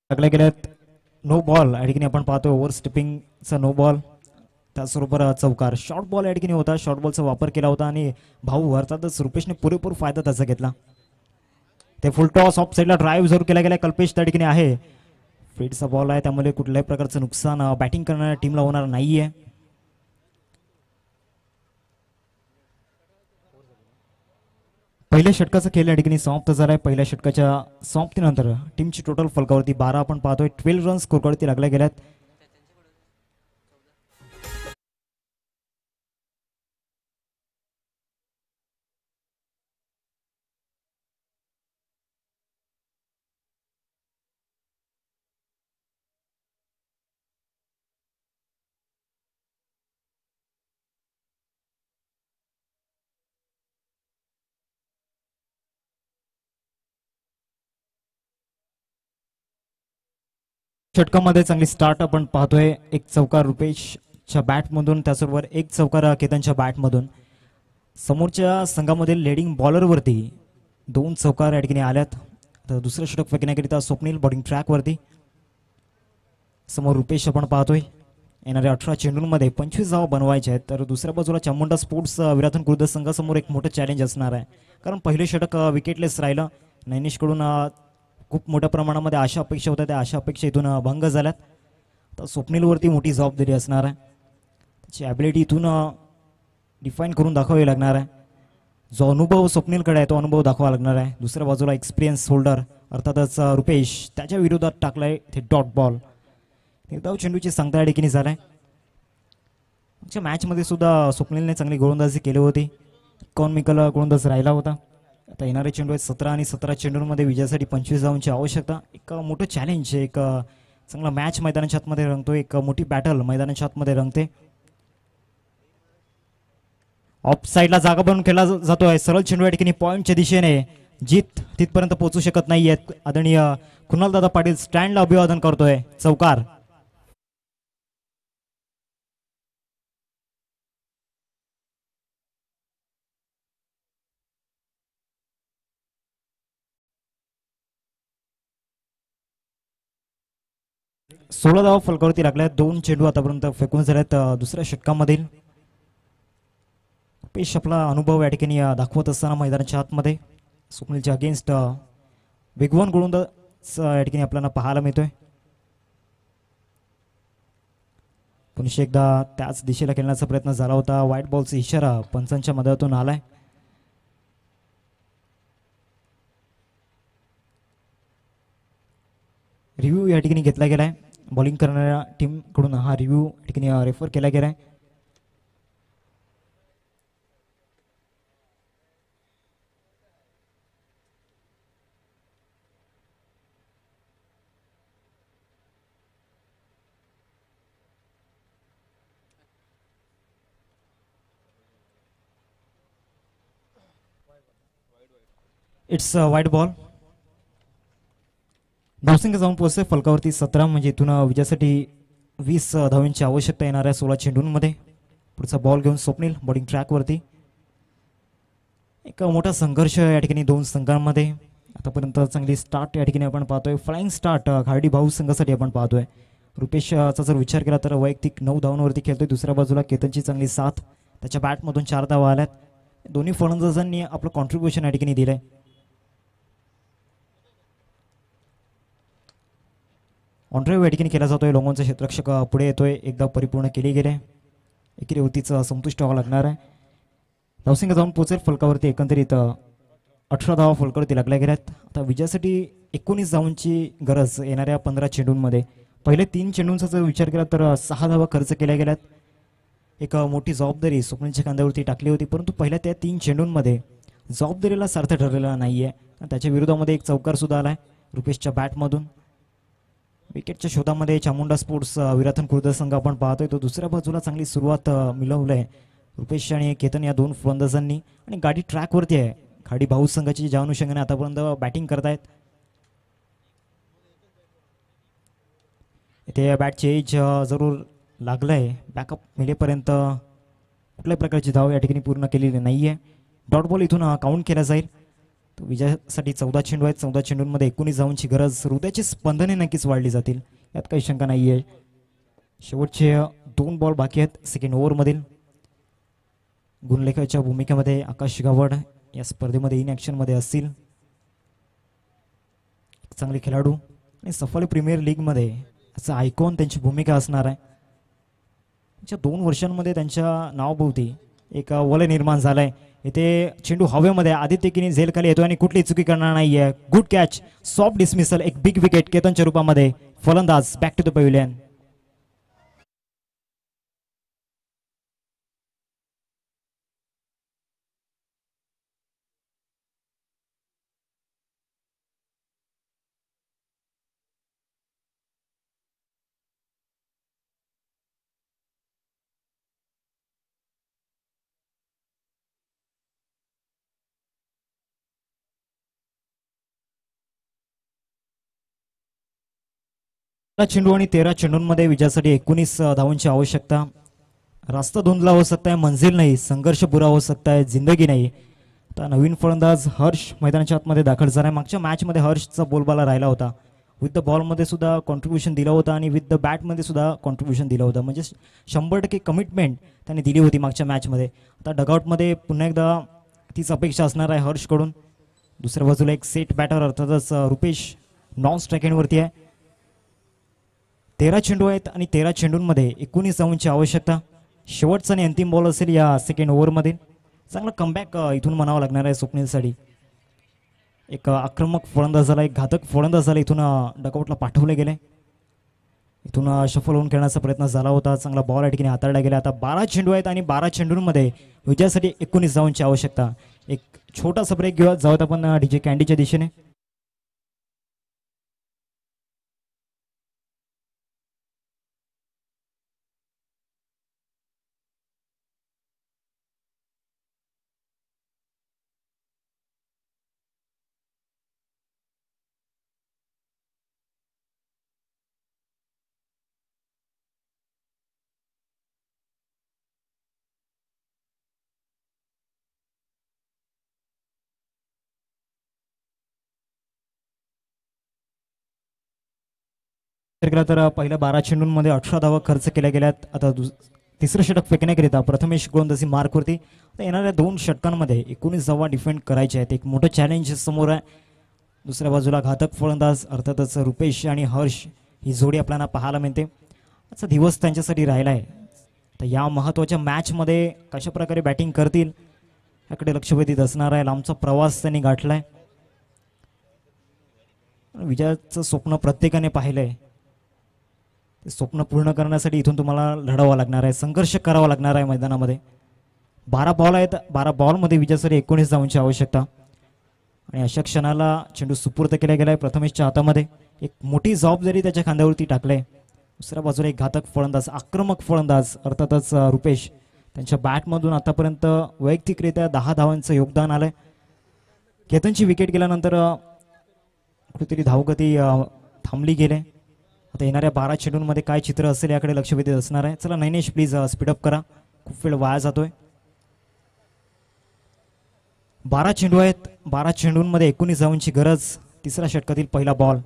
लागल्या गेल्यात. नो बॉल या ठिकाणी आपण पाहतोय. ओव्हर स्टिपिंगचा नो बॉल, त्याचबरोबर चौकार. शॉर्ट बॉल या ठिकाणी होता. शॉर्ट बॉलचा वापर केला होता आणि भाऊ अर्थातच रुपेशने पुरेपूर फायदा त्याचा घेतला. ते फुल टॉस ऑफ साईडला ड्राईव्ह जरूर केला गेला. कल्पेश त्या ठिकाणी आहे. फीडचा बॉल आहे, त्यामुळे कुठल्याही प्रकारचं नुकसान बॅटिंग करणाऱ्या टीमला होणार नाहीये. पहिल्या षटकाचा खेळ या ठिकाणी समाप्त झालाय. पहिल्या षटकाच्या समाप्तीनंतर टीमची टोटल फलकावरती 12 आपण पाहतोय. 12 रन्स स्कोरवरती लागल्या गेल्यात. षटकामध्ये चांगली स्टार्ट आपण पाहतोय. एक चौकार रुपेशच्या बॅटमधून, त्याचबरोबर एक चौकार केतनच्या बॅटमधून. समोरच्या संघामधील लेडिंग बॉलरवरती 2 चौकार या ठिकाणी आल्यात. तर दुसरं षटक फेकण्याकरिता स्वप्नील बॉलिंग ट्रॅकवरती. समोर रुपेश आपण पाहतोय. येणाऱ्या 18 चेंडूंमध्ये 25 धावा बनवायचे आहेत. तर दुसऱ्या बाजूला चामुंडा स्पोर्ट्स विराथन खुर्द संघासमोर एक मोठं चॅलेंज असणार आहे, कारण पहिलं षटक विकेटलेस राहिलं. नैनिशकडून खूप मोठ्या प्रमाणामध्ये आशा अपेक्षा होत्या, त्या आशा अपेक्षा इथून भंग झाल्यात. तर स्वप्नीलवरती मोठी जबाबदारी असणार आहे. त्याची ॲबिलिटी इथून डिफाईन करून दाखवावी लागणार आहे. जो अनुभव स्वप्नीलकडे आहे तो अनुभव दाखवावा लागणार आहे. दुसऱ्या बाजूला एक्सपिरियन्स होल्डर अर्थातच रुपेश, त्याच्या विरोधात टाकलाय ते डॉट बॉल. एकदा चेंडूची सांगता या ठिकाणी झालाय. आमच्या मॅचमध्ये सुद्धा स्वप्नीलने चांगली गोलंदाजी केली होती. इकॉनॉमिकल गोलंदाज राहिला होता. आता येणारे चेंडू आहेत 17 आणि 17 चेंडूंमध्ये विजयासाठी 25 धावांची आवश्यकता. एक मोठं चॅलेंज, एक चांगला मॅच मैदानाच्या आतमध्ये रंगतो. एक मोठी बॅटल मैदानाच्या आतमध्ये रंगते. ऑफ साईडला जागा बनवून खेळला जातोय. सरळ चेंडू या ठिकाणी पॉइंटच्या दिशेने. जीत तिथपर्यंत पोहोचू शकत नाहीयेत. आदरणीय कुणालदादा पाटील स्टँडला अभिवादन करतोय. चौकार. सोळा धावा फलकावरती लागल्या. 2 चेंडू आतापर्यंत फेकून झाल्यात दुसऱ्या षटकामधील. पेश आपला अनुभव या ठिकाणी दाखवत असताना मैदानाच्या आतमध्ये स्वप्नीलच्या अगेन्स्ट वेगवान गोलंदाज या ठिकाणी आपल्याला पाहायला मिळतोय. पुन्हा एकदा त्याच दिशेला खेळण्याचा प्रयत्न झाला होता. व्हाईट बॉलचा इशारा पंचांच्या मदतीतून आलाय. रिव्ह्यू या ठिकाणी घेतला गेलाय. बॉलिंग करणाऱ्या टीम कडून हा रिव्ह्यू या ठिकाणी रेफर केला गेलाय. इट्स वाईट बॉल. धावसंख्या जाऊन पोहोचते फलकावरती 17, म्हणजे इथून विजयासाठी 20 धावांची आवश्यकता येणार आहे 16 चेंडूंमध्ये. पुढचा बॉल घेऊन स्वप्नील बॉलिंग ट्रॅकवरती. एक मोठा संघर्ष या ठिकाणी दोन संघांमध्ये. आतापर्यंत चांगली स्टार्ट या ठिकाणी आपण पाहतोय, फ्लाइंग स्टार्ट खार्डी भाऊ संघासाठी आपण पाहतोय. रुपेशचा जर विचार केला तर वैयक्तिक 9 धावांवरती खेळतोय. दुसऱ्या बाजूला केतनची चांगली साथ, त्याच्या बॅटमधून 4 धावा आल्यात. दोन्ही फलंदाजांनी आपलं कॉन्ट्रीब्युशन या ठिकाणी दिलंय. ऑनड्राईव्ह या ठिकाणी केला जातोय. लोंगोंचा क्षेत्ररक्षक पुढे येतोय. एकदा परिपूर्ण केली गेले. एकेरी होतीचं संतुष्ट व्हावं लागणार आहे. धावसंख्या जाऊन पोहोचेल फलकावरती एकंदरीत 18 धावा फलकावरती लागल्या गेल्यात. आता विजयासाठी 19 धावांची गरज येणाऱ्या 15 चेंडूंमध्ये. पहिले 3 चेंडूंचा जर विचार केला तर 6 धावा खर्च केल्या गेल्यात. एक मोठी जबाबदारी स्वप्नीलच्या खांद्यावरती टाकली होती, परंतु पहिल्या त्या 3 चेंडूंमध्ये जबाबदारीला सार्थ ठरलेला नाहीये. त्याच्या विरोधामध्ये एक चौकार सुद्धा आलाय रुपेशच्या बॅटमधून. विकेटच्या शोधामध्ये चामुंडा स्पोर्ट्स विराथन खुर्द संघ आपण पाहतोय. तो दुसऱ्या बाजूला चांगली सुरुवात मिळवलंय रुपेश आणि केतन या दोन फलंदाजांनी, आणि गाडी ट्रॅकवरती आहे. खाडी भाऊ संघाची ज्या अनुषंगाने आतापर्यंत बॅटिंग करतायत. इथे बॅटचे एज जरूर लागलंय. बॅकअप मिळेपर्यंत कुठल्याही प्रकारची धाव या ठिकाणी पूर्ण केलेली नाहीये. डॉट बॉल इथून काउंट केला जाईल. तो विजयासाठी 14 चेंडू आहेत. 14 चेंडूंमध्ये 19 धावांची गरज. हृदयाची स्पंदने नक्कीच वाढली जातील, यात काही शंका नाहीये. शेवटचे 2 बॉल बाकी आहेत सेकंड ओव्हरमधील. गुणलेखाच्या भूमिकेमध्ये आकाश गावड या स्पर्धेमध्ये इन ॲक्शनमध्ये असतील. चांगले खेळाडू आणि सफाली प्रीमियर लीगमध्ये याचा आयकॉन त्यांची भूमिका असणार आहे. 2 वर्षांमध्ये त्यांच्या नावाभोवती एक वलय निर्माण झालंय. इथे चेंडू हवेमध्ये आदित्य किनी झेल खाली येतोय आणि कुठली चुकी करणार नाहीये. गुड कॅच, सॉफ्ट डिसमिसल, एक बिग विकेट केतनच्या रूपामध्ये. फलंदाज बॅक टू द पॅव्हिलियन. चेंडू आणि 13 चेंडूंमध्ये विजयासाठी 19 धावांची आवश्यकता. रास्ता धुंदला हो सकता है, मंजिल नाही, संघर्ष बुरा हो सकता है, जिंदगी नाही. आता नवीन फलंदाज हर्ष मैदानाच्या आतमध्ये दाखल झाला आहे. मागच्या मॅचमध्ये हर्षचा बोलबाला राहिला होता. विथ द बॉलमध्ये सुद्धा कॉन्ट्रीब्युशन दिलं होतं आणि विथ द बॅटमध्ये सुद्धा कॉन्ट्रीब्युशन दिलं होतं. म्हणजे 100% कमिटमेंट त्यांनी दिली होती मागच्या मॅचमध्ये. आता डगआउटमध्ये पुन्हा एकदा तीच अपेक्षा असणार आहे हर्षकडून. दुसऱ्या बाजूला एक सेट बॅटर अर्थातच रुपेश नॉन स्ट्राईक एंडवरती आहे. 13 चेंडू आहेत आणि 13 चेंडूंमध्ये 19 धावांची आवश्यकता. शेवटचा आणि अंतिम बॉल असेल या सेकंड ओव्हरमध्ये. चांगला कमबॅक इथून म्हणावं लागणार आहे स्वप्नीलसाठी. एक आक्रमक फलंदाजाला, एक घातक फलंदाजाला इथून डकआउटला पाठवले गेले. इथून शफल होऊन खेळण्याचा प्रयत्न झाला होता. चांगला बॉल या ठिकाणी हाताळला गेला. आता 12 चेंडू आहेत आणि 12 चेंडूंमध्ये विजयासाठी 19 धावांची आवश्यकता. एक छोटासा ब्रेक घेऊया, जाऊयात आपण डीजे कॅन्डीच्या दिशेने. केला तर पहिल्या 12 चेंडूंमध्ये 18 धावा खर्च केल्या गेल्यात. आता तिसरं षटक फेकण्याकरिता प्रथमेश गोलंदाजी मार्कवरती. आता येणाऱ्या 2 षटकांमध्ये 19 धावा डिफेंड करायचे आहेत. एक मोठं चॅलेंज समोर आहे. दुसऱ्या बाजूला घातक फलंदाज अर्थातच रुपेश आणि हर्ष ही जोडी आपल्याला पाहायला मिळते. आजचा दिवस त्यांच्यासाठी राहिला आहे. तर या महत्त्वाच्या मॅचमध्ये कशा प्रकारे बॅटिंग करतील याकडे लक्ष वेधित असणार आहे. लांबचा प्रवास त्यांनी गाठलाय. विजयाचं स्वप्न प्रत्येकाने पाहिलंय. ते स्वप्न पूर्ण करण्यासाठी इथून तुम्हाला लढावं लागणार आहे, संघर्ष करावा लागणार आहे मैदानामध्ये. 12 बॉल आहेत. 12 बॉलमध्ये विजयासाठी 19 धावांची आवश्यकता. आणि अशा क्षणाला चेंडू सुपूर्द केला गेलाय प्रथमेशच्या हातामध्ये. एक मोठी जबाबदारी त्याच्या खांद्यावरती टाकले. दुसऱ्या बाजूला एक घातक फलंदाज, आक्रमक फलंदाज अर्थातच रुपेश. त्यांच्या बॅटमधून आतापर्यंत वैयक्तिकरित्या 10 धावांचं योगदान आलंय. केतनची विकेट गेल्यानंतर कुठेतरी धावगती थांबली गेले. आता येणाऱ्या 12 चेंडूंमध्ये काय चित्र असेल याकडे लक्ष वेधत असणार आहे. चला नैनेश प्लीज स्पीडअप करा, खूप वेळ वाया जातोय. 12 चेंडू आहेत. 12 चेंडूंमध्ये 19 धावांची गरज. तिसऱ्या षटकातील पहिला बॉल.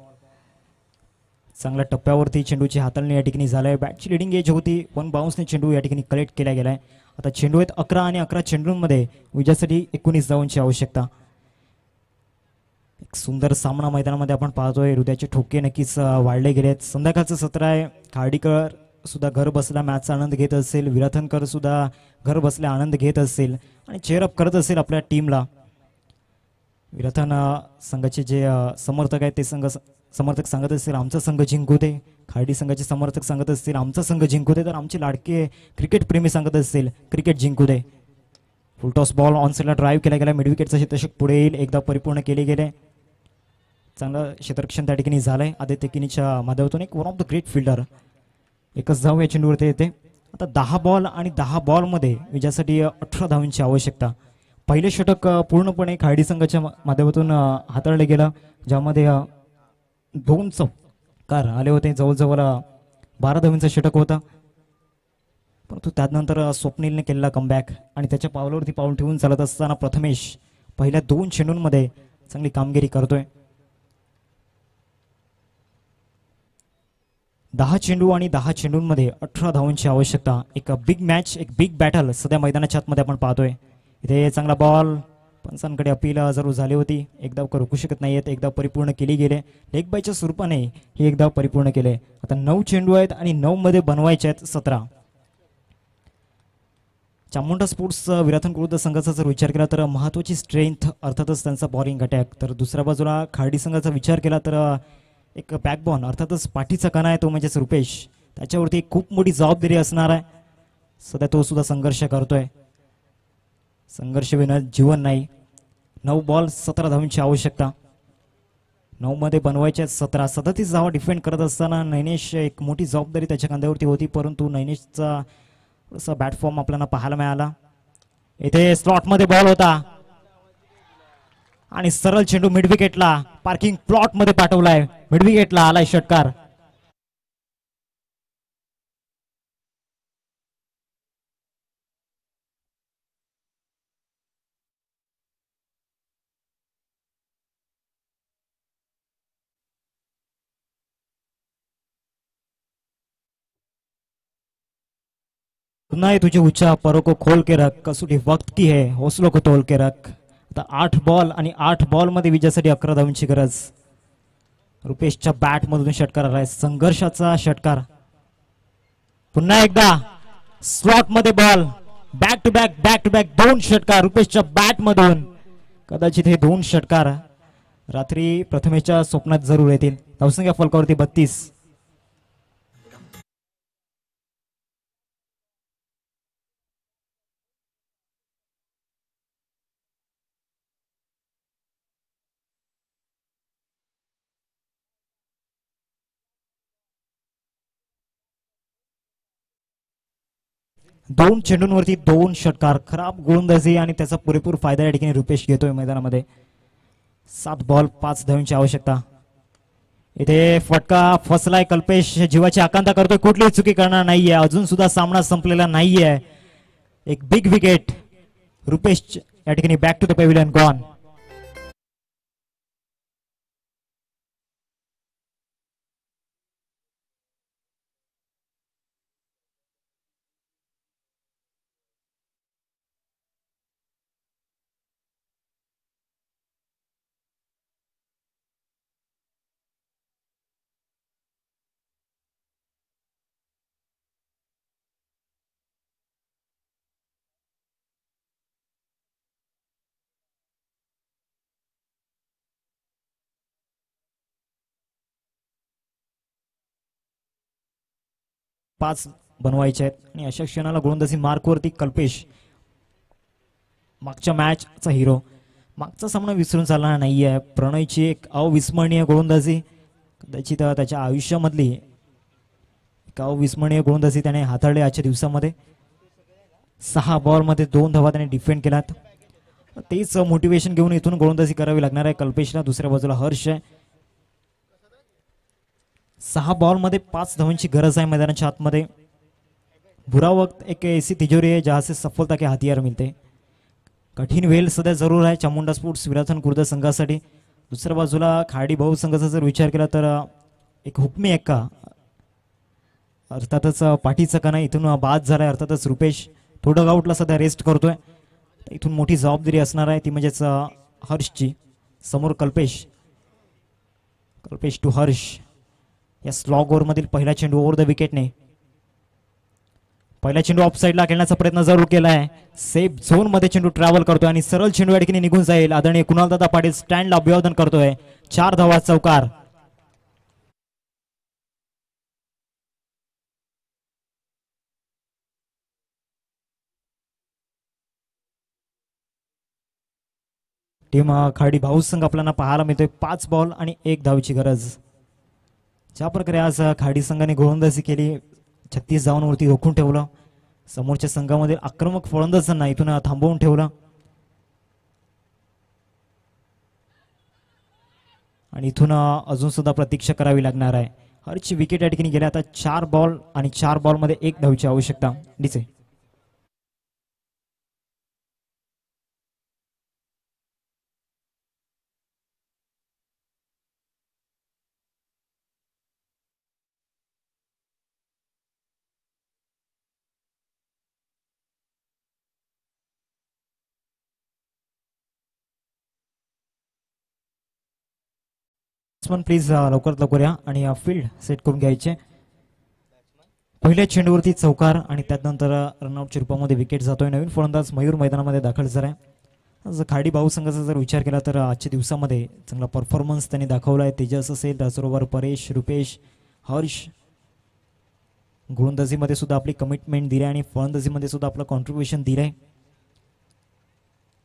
चांगल्या टप्प्यावरती चेंडूची हाताळणी या ठिकाणी झालाय. बॅटची लिडिंग एज होती. 1 बाउन्सने चेंडू या ठिकाणी कलेक्ट केला गेलाय. आता चेंडू आहेत 11 आणि 11 चेंडूंमध्ये विजयासाठी 19 धावांची आवश्यकता. एक सुंदर सामना मैदानामध्ये आपण पाहतोय. हृदयाचे ठोके नक्कीच वाढले गेले आहेत. संध्याकाळचं सत्र आहे. खार्डीकर सुद्धा घर बसल्या मॅचचा आनंद घेत असेल. विराथनकर सुद्धा घर बसल्या आनंद घेत असेल आणि चेअरअप करत असेल आपल्या टीमला. विराथन संघाचे जे समर्थक आहेत ते समर्थक सांगत असतील आमचा संघ जिंकू दे. खार्डी संघाचे समर्थक सांगत असतील आमचा संघ जिंकू दे. तर आमचे लाडके क्रिकेट प्रेमी सांगत असतील क्रिकेट जिंकू दे. फुलटॉस बॉल ऑन साईडला ड्राईव्ह केला गेला. मिडविकेटचं क्षेत्ररक्षक पुढे येईल. एकदा परिपूर्ण केले गेले. चांगलं क्षेत्ररक्षण त्या ठिकाणी झालंय. आदित्य किनीच्या माध्यमातून एक one of the great fielder. एकच धाव या चेंडूवरती येते. आता 10 बॉल आणि 10 बॉलमध्ये विजयासाठी 18 धावांची आवश्यकता. पहिले षटक पूर्णपणे खार्डी संघाच्या माध्यमातून हाताळले गेलं, ज्यामध्ये 2 चौकार आले होते. जवळजवळ 12 धावांचं षटक होतं. परंतु त्यानंतर स्वप्नीलने केलेला कमबॅक आणि त्याच्या पावलावरती पाऊल ठेवून चालत असताना प्रथमेश पहिल्या 2 चेंडूंमध्ये चांगली कामगिरी करतोय. 10 चेंडू आणि 10 चेंडूंमध्ये 18 धावांची आवश्यकता. एक बिग मॅच, एक बिग बॅटल सध्या मैदानाच्या आतमध्ये आपण पाहतोय. इथे चांगला बॉल, पंचांकडे अपील जरूर झाली होती. एक धाव रोखू शकत नाहीयेत. एक धाव परिपूर्ण केली गेले. लेग बायच्या स्वरूपाने ही एक धाव परिपूर्ण केले. आता 9 चेंडू आहेत आणि 9 मध्ये बनवायचे आहेत 17. चामुंडा स्पोर्ट्स विराथन विरुद्ध संघाचा जर विचार केला तर महत्वाची स्ट्रेंथ अर्थातच त्यांचा बॉलिंग अटॅक. तर दुसऱ्या बाजूला खार्डी संघाचा विचार केला तर एक बॅकबॉन अर्थातच पाठीचा कणा आहे तो म्हणजेच रुपेश. त्याच्यावरती एक खूप मोठी जबाबदारी असणार आहे. सध्या तो सुद्धा संघर्ष करतोय. संघर्ष विना जीवन नाही. 9 बॉल 17 धावांची आवश्यकता. 9 मध्ये बनवायच्या 17. 37 धावा डिफेंड करत असताना नैनेश एक मोठी जबाबदारी त्याच्या खांद्यावरती होती. परंतु नैनेशचा थोडासा बॅट फॉर्म आपल्याला पाहायला मिळाला. इथे स्लॉट मध्ये बॉल होता आणि सरळ चेंडू मिडविकेटला पार्किंग प्लॉट मध्ये पाठवलाय. मिडविकेटला आलाय षटकार. पुन्हा तुझे उच्चा परों को खोल के रख, कसोटी वक्त की है, हौसलों को तोल के रख. आता 8 बॉल आणि 8 बॉल मध्ये विजयासाठी 11 धावांची गरज. रुपेशच्या बॅट मधून षटकार आलाय. संघर्षाचा षटकार. पुन्हा एकदा स्लॉट मध्ये बॉल. बॅक टू बॅक 2 षटकार रुपेशच्या बॅट मधून. कदाचित हे 2 षटकार रात्री प्रथमेशच्या स्वप्नात जरूर येतील. धावसंख्या फलकावरती 32. दोन चेंडूंवरती 2 षटकार. खराब गोलंदाजी आणि त्याचा पुरेपूर फायदा या ठिकाणी रुपेश घेतोय मैदानामध्ये. 7 बॉल 5 धावांची आवश्यकता. इथे फटका फसलाय. कल्पेश जीवाची आकांक्षा करतोय. कुठलीही चुकी करणार नाहीये. अजून सुद्धा सामना संपलेला नाहीये. एक बिग विकेट. रुपेश या ठिकाणी back to the pavilion gone. पाच बनवायचे आहेत आणि अशा क्षणाला गोलंदाजी मार्कवरती कल्पेश, मागच्या मॅचचा हिरो. मागचा सामना विसरून चालणार नाहीये. प्रणयची एक अविस्मरणीय गोलंदाजी, कदाचित त्याच्या आयुष्यामधली एक अविस्मरणीय गोलंदाजी त्याने हाताळली आजच्या दिवसामध्ये. 6 बॉलमध्ये 2 धावा त्याने डिफेंड केलात. तेच मोटिवेशन घेऊन इथून गोलंदाजी करावी लागणार आहे कल्पेशला. दुसऱ्या बाजूला हर्ष आहे. 6 बॉलमध्ये 5 धावांची गरज आहे मैदानाच्या आतमध्ये. बुरा वक्त एक ऐसी तिजोरी है जहां से सफलता के हथियार मिलते. कठीण वेळ सध्या जरूर आहे चामुंडा स्पोर्ट्स विराथन खुर्द संघासाठी. दुसऱ्या बाजूला खाडी भाऊ संघाचा जर विचार केला तर एक हुकमी एक्का अर्थातच पाठीचा कणा इथून बाद झालाय. अर्थातच रुपेश थोडं गाऊटला सध्या रेस्ट करतोय. इथून मोठी जबाबदारी असणार आहे ती म्हणजेच हर्षची. समोर कल्पेश. कल्पेश टू हर्ष. या स्लॉग ओव्हरमधील पहिला चेंडू ओव्हर द विकेटने. पहिला चेंडू ऑफ साईडला खेळण्याचा प्रयत्न जरूर केला आहे. सेफ झोन मध्ये चेंडू ट्रॅव्हल करतोय आणि सरळ चेंडू या ठिकाणी निघून जाईल. आदरणीय कुणालदादा पाटील स्टँडला अभिवादन करतोय. 4 धावा चौकार. टीम खाडी भाऊ संघ आपल्याला पाहायला मिळतोय. 5 बॉल आणि 1 धावची गरज. ज्या प्रकारे आज खाडी संघाने गोलंदाजी केली 36 धावांवरती रोखून ठेवलं. समोरच्या संघामध्ये आक्रमक फलंदाजांना इथून थांबवून ठेवलं आणि इथून अजून सुद्धा प्रतीक्षा करावी लागणार आहे. हरची विकेट या ठिकाणी गेल्या. आता 4 बॉल आणि 4 बॉलमध्ये 1 धावची आवश्यकता. डीचे प्लीज लवकरात लवकर या आणि फील्ड सेट करून घ्यायचे. पहिल्या चेंडूवरती चौकार आणि त्यानंतर रनआउटच्या रूपामध्ये विकेट जातोय. नवीन फलंदाज मयूर मैदानामध्ये दाखल झालाय. आज खाडी भाऊ संघाचा जर विचार केला तर आजच्या दिवसामध्ये चांगला परफॉर्मन्स त्यांनी दाखवला आहे. तेजस असेल त्याचबरोबर परेश, रुपेश, हर्ष गोलंदाजीमध्ये सुद्धा आपली कमिटमेंट दिली आणि फलंदाजीमध्ये सुद्धा आपलं कॉन्ट्रीब्युशन दिलंय.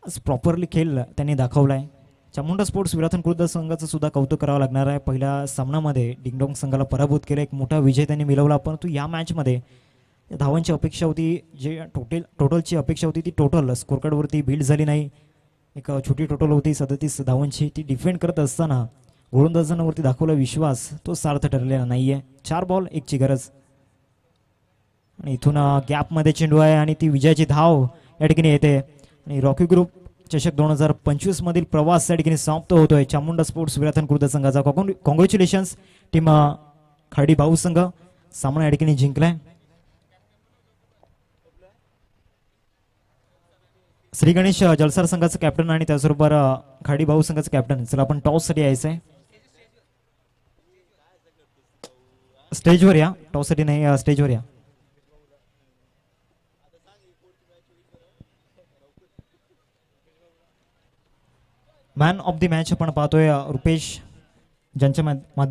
आज प्रॉपरली खेळ त्यांनी दाखवलाय. चामुंडा स्पोर्ट्स विराथन खुर्द संघाचं सुद्धा कौतुक करावं लागणार आहे. पहिल्या सामन्यामध्ये डिंगडोंग संघाला पराभूत केलं. एक मोठा विजय त्यांनी मिळवला. परंतु या मॅचमध्ये धावांची अपेक्षा होती, जे टोटलची अपेक्षा होती ती टोटल स्कोरकार्डवरती बिल्ड झाली नाही. एक छोटी टोटल होती 37 धावांची. ती डिफेंड करत असताना गोलंदाजांवरती दाखवला विश्वास तो सार्थ ठरलेला नाहीये. 4 बॉल 1 ची गरज आणि इथून गॅपमध्ये चेंडू आहे आणि ती विजयाची धाव या ठिकाणी येते आणि रॉकी ग्रुप चषक 2025 मधील प्रवास या ठिकाणी समाप्त होतोय. चामुंडा स्पोर्ट्स विराथन खुर्द संघाचा कॉंग्रॅच्युलेशन्स टीम खाडी भाऊ संघ सामना या ठिकाणी जिंकलाय. श्री गणेश जलसार संघाचं कॅप्टन आणि त्याचबरोबर खाडी भाऊ संघाचं कॅप्टन. चला आपण टॉस साठी यायचंय. स्टेजवर या. टॉस साठी नाही, स्टेजवर या. मॅन ऑफ द मॅच आपण पाहतोय रुपेश ज्यांच्या